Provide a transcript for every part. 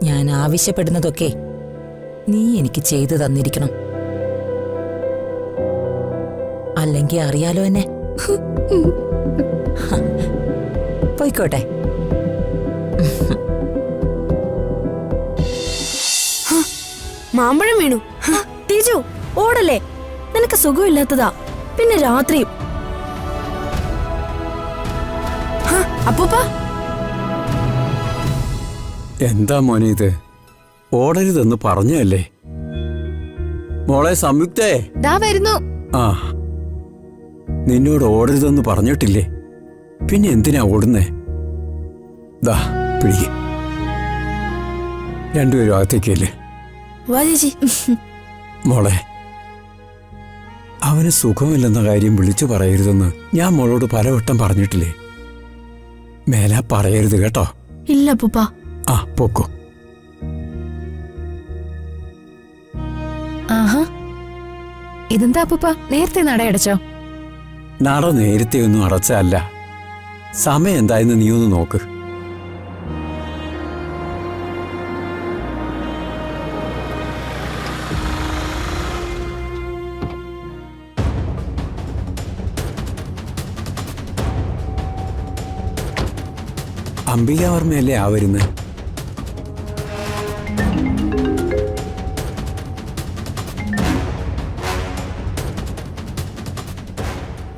ഞാൻ ആവശ്യപ്പെടുന്നതൊക്കെ നീ എനിക്ക് ചെയ്തു തന്നിരിക്കണം. അല്ലെങ്കിൽ അറിയാലോ എന്നെ. പോയിക്കോട്ടെ. മാമ്പഴം വീണു. ടീച്ചു ഓടല്ലേ, നിനക്ക് സുഖമില്ലാത്തതാ. പിന്നെ രാത്രിയും. അപ്പൂപ്പ എന്താ മോനെ ഇത്? ഓടരുതെന്ന് പറഞ്ഞല്ലേ? മോളെ സംയുക്തേ, ദാ വരുന്നു. ആ, നിന്നോട് ഓടരുതെന്ന് പറഞ്ഞിട്ടില്ലേ? പിന്നെ എന്തിനാ ഓടുന്നേ? ദാ പിടിക്ക്. രണ്ടുപേരും അകത്തേക്കല്ലേ? വാ ചേച്ചി. മോളെ, അവന് സുഖമില്ലെന്ന കാര്യം വിളിച്ചു പറയരുതെന്ന് ഞാൻ മോളോട് പലവട്ടം പറഞ്ഞിട്ടില്ലേ? മേലാ പറയരുത് കേട്ടോ. ഇല്ല അപ്പൂപ്പ. ആ, പോക്കോ. ആഹാ, ഇതെന്താ അപ്പൂപ്പ നേരത്തെ നടയടച്ചോ? നട നേരത്തെ ഒന്നും അടച്ചല്ല. സമയം എന്തായെന്ന് നീ ഒന്ന് നോക്ക്. അംബികാവർമ്മയല്ലേ ആ വരുന്നത്?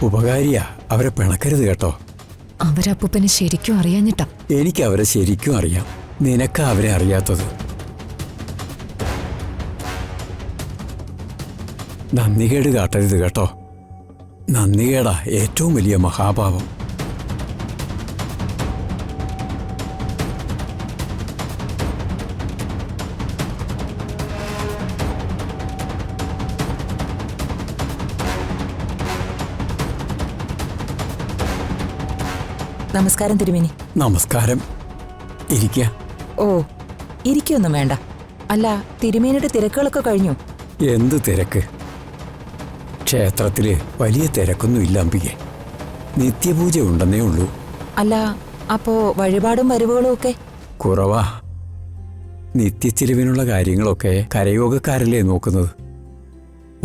ഉപകാരിയാ, അവരെ പിണക്കരുത് കേട്ടോ. അവരപ്പൂപ്പനെ ശരിക്കും അറിയാഞ്ഞിട്ടാ. എനിക്ക് അവരെ ശരിക്കും അറിയാം. നിനക്ക് അവരെ അറിയാത്തത്. നന്ദികേട് കാട്ടരുത് കേട്ടോ. നന്ദികേടാ ഏറ്റവും വലിയ മഹാപാപം. നമസ്കാരം തിരുമേനി. നമസ്കാരം. ഇരിക്ക. ഓ, ഇരിക്കൊന്നും വേണ്ട. അല്ല, തിരുമേനിയുടെ തിരക്കുകളൊക്കെ കഴിഞ്ഞു? എന്ത് തിരക്ക്? ക്ഷേത്രത്തില് വലിയ തിരക്കൊന്നും ഇല്ല അംബികെ. നിത്യപൂജ ഉണ്ടെന്നേ ഉള്ളൂ. അല്ല, അപ്പോ വഴിപാടും വരവുകളും ഒക്കെ കുറവാ. നിത്യച്ചിലവിനുള്ള കാര്യങ്ങളൊക്കെ കരയോഗക്കാരല്ലേ നോക്കുന്നത്.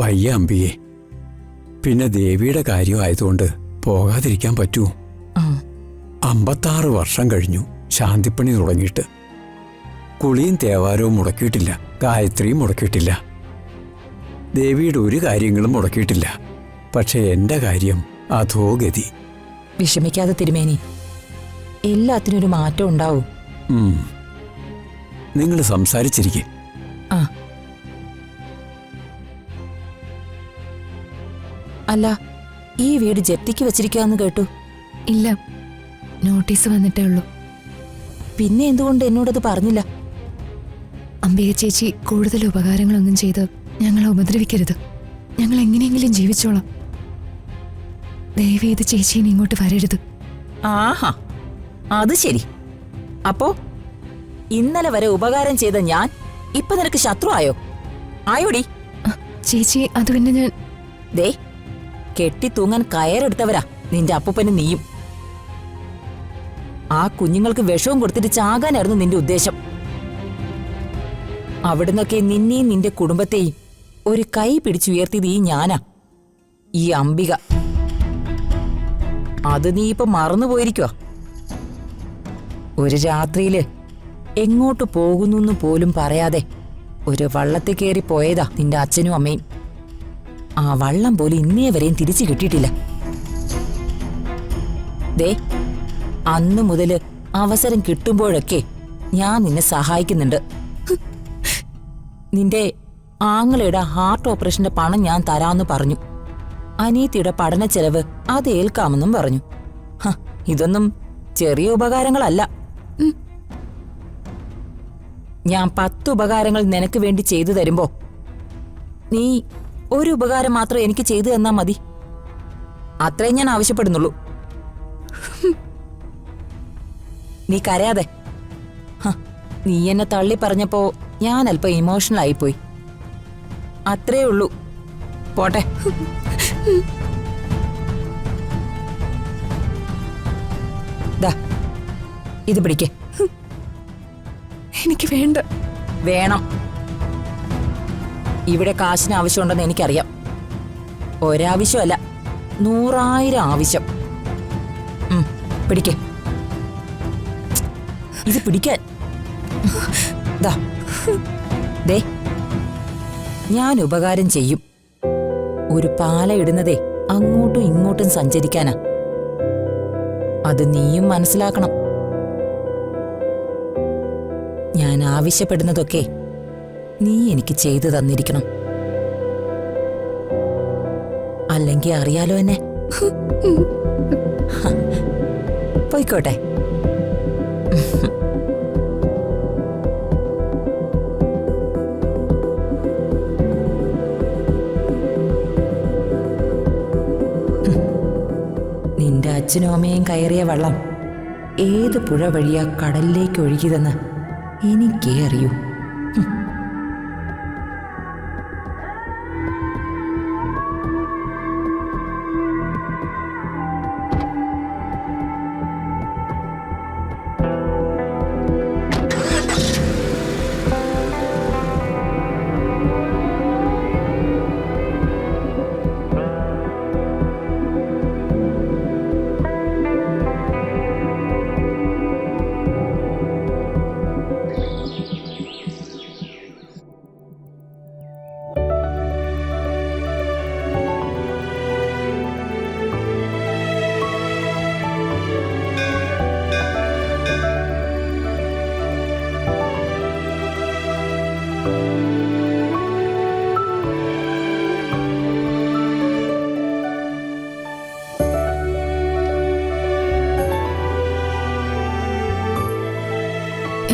വയ്യ അംബികെ. പിന്നെ ദേവിയുടെ കാര്യമായതുകൊണ്ട് പോകാതിരിക്കാൻ പറ്റുമോ? 56 വർഷം കഴിഞ്ഞു ശാന്തിപ്പണി തുടങ്ങിയിട്ട്. കുളിയും തേവാരവും മുടക്കിയിട്ടില്ല, ഗായത്രിയും മുടക്കിയിട്ടില്ല, ദേവിയുടെ ഒരു കാര്യങ്ങളും മുടക്കിയിട്ടില്ല. പക്ഷെ എന്റെ കാര്യം അധോഗതി. വിഷമിക്കാതെ തിരുമേനി, എല്ലാത്തിനും ഒരു മാറ്റം ഉണ്ടാവും. നിങ്ങൾ സംസാരിച്ചിരിക്കെ. അല്ല, ഈ വീട് ജപ്തിക്ക് വെച്ചിരിക്കാന്ന് കേട്ടു. ഇല്ല, നോട്ടീസ് വന്നിട്ടേ ഉള്ളൂ. പിന്നെ എന്തുകൊണ്ട് എന്നോടത് പറഞ്ഞില്ല? അംബിക ചേച്ചി കൂടുതൽ ഉപകാരങ്ങളൊന്നും ചെയ്ത് ഞങ്ങളെ ഉപദ്രവിക്കരുത്. ഞങ്ങൾ എങ്ങനെയെങ്കിലും ജീവിച്ചോളാം. ദയവേത് ചേച്ചീനെ ഇങ്ങോട്ട് വരരുത്. ആഹാ, അത് ശരി. അപ്പോ ഇന്നലെ വരെ ഉപകാരം ചെയ്ത ഞാൻ ഇപ്പൊ നിനക്ക് ശത്രു ആയോ? ആയോടി? ചേച്ചി, അത് പിന്നെ ഞാൻ... ദേ, കെട്ടിത്തൂങ്ങാൻ കയറെടുത്തവരാ നിന്റെ അപ്പൂപ്പനും നീയും. ആ കുഞ്ഞുങ്ങൾക്ക് വിഷവും കൊടുത്തിട്ട് ചാകാനായിരുന്നു നിന്റെ ഉദ്ദേശം. അവിടുന്നൊക്കെ നിന്നെയും നിന്റെ കുടുംബത്തെയും ഒരു കൈ പിടിച്ചുയർത്തിയത് ഈ ഞാനാ, ഈ അംബിക. അത് നീ ഇപ്പൊ മറന്നുപോയിരിക്കുക. ഒരു രാത്രിയില് എങ്ങോട്ട് പോകുന്നു പോലും പറയാതെ ഒരു വള്ളത്തിൽ കയറി പോയതാ നിന്റെ അച്ഛനും അമ്മയും. ആ വള്ളം പോലും ഇന്നേ വരെയും തിരിച്ചു കിട്ടിയിട്ടില്ല. ദേ, അന്നു മുതല് അവസരം കിട്ടുമ്പോഴൊക്കെ ഞാൻ നിന്നെ സഹായിക്കുന്നുണ്ട്. നിന്റെ ആങ്ങളയുടെ ഹാർട്ട് ഓപ്പറേഷന്റെ പണം ഞാൻ തരാമെന്ന് പറഞ്ഞു. അനീത്തിയുടെ പഠന ചെലവ് അത് ഏൽക്കാമെന്നും പറഞ്ഞു. ഇതൊന്നും ചെറിയ ഉപകാരങ്ങളല്ല. ഞാൻ 10 ഉപകാരങ്ങൾ നിനക്ക് വേണ്ടി ചെയ്തു തരുമ്പോ നീ ഒരു ഉപകാരം മാത്രം എനിക്ക് ചെയ്തു തന്നാ മതി. അത്രേ ഞാൻ ആവശ്യപ്പെടുന്നുള്ളൂ. നീ കരയാതെ. നീ എന്നെ തള്ളി പറഞ്ഞപ്പോ ഞാൻ അല്പം ഇമോഷണൽ ആയിപ്പോയി, അത്രേ ഉള്ളൂ. പോട്ടെ. ദാ, ഇത് പിടിക്കേ. എനിക്ക് വേണ്ട. വേണം. ഇവിടെ കാശിന് ആവശ്യമുണ്ടെന്ന് എനിക്കറിയാം. ഒരാവശ്യമല്ല, 100,000 ആവശ്യം. പിടിക്കേ, ഇത് പിടിക്കാൻ. ദേ, ഞാൻ ഉപകാരം ചെയ്യും. ഒരു പാല ഇടുന്നതേ അങ്ങോട്ടും ഇങ്ങോട്ടും സഞ്ചരിക്കാനാ. അത് നീയും മനസ്സിലാക്കണം. ഞാൻ ആവശ്യപ്പെടുന്നതൊക്കെ നീ എനിക്ക് ചെയ്തു തന്നിരിക്കണം. അല്ലെങ്കിൽ അറിയാലോ എന്നെ. പോയിക്കോട്ടെ. നിന്റെ അച്ഛനും അമ്മയും കയറിയ വെള്ളം ഏത് പുഴ വഴിയാ കടലിലേക്ക് ഒഴുകിയതെന്ന് എനിക്കേ അറിയൂ.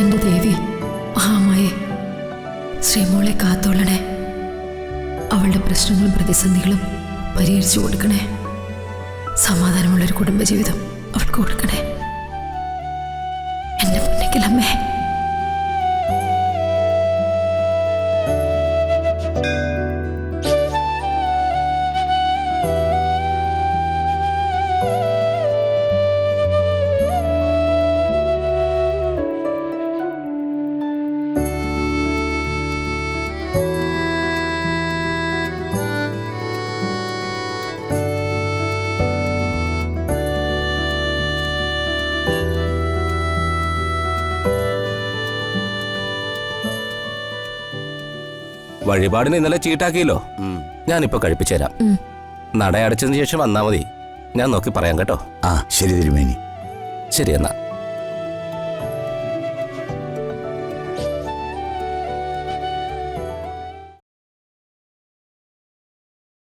എന്റെ ദേവി മഹാമായെ, ശ്രീമോളെ കാത്തോളണേ. അവളുടെ പ്രശ്നങ്ങളും പ്രതിസന്ധികളും പരിഹരിച്ചു കൊടുക്കണേ. സമാധാനമുള്ളൊരു കുടുംബജീവിതം അവൾക്ക് കൊടുക്കണേ. എന്റെ മുന്നിക്കലമ്മേ. വഴിപാടിന് ഇന്നലെ ചീട്ടാക്കിയല്ലോ. ഞാനിപ്പോ കഴിപ്പിച്ചു തരാം. നട അടച്ചതിന് ശേഷം വന്നാ മതി. ഞാൻ നോക്കി പറയാം കേട്ടോ. ശരി തിരുമേനി. ശരി എന്നാ.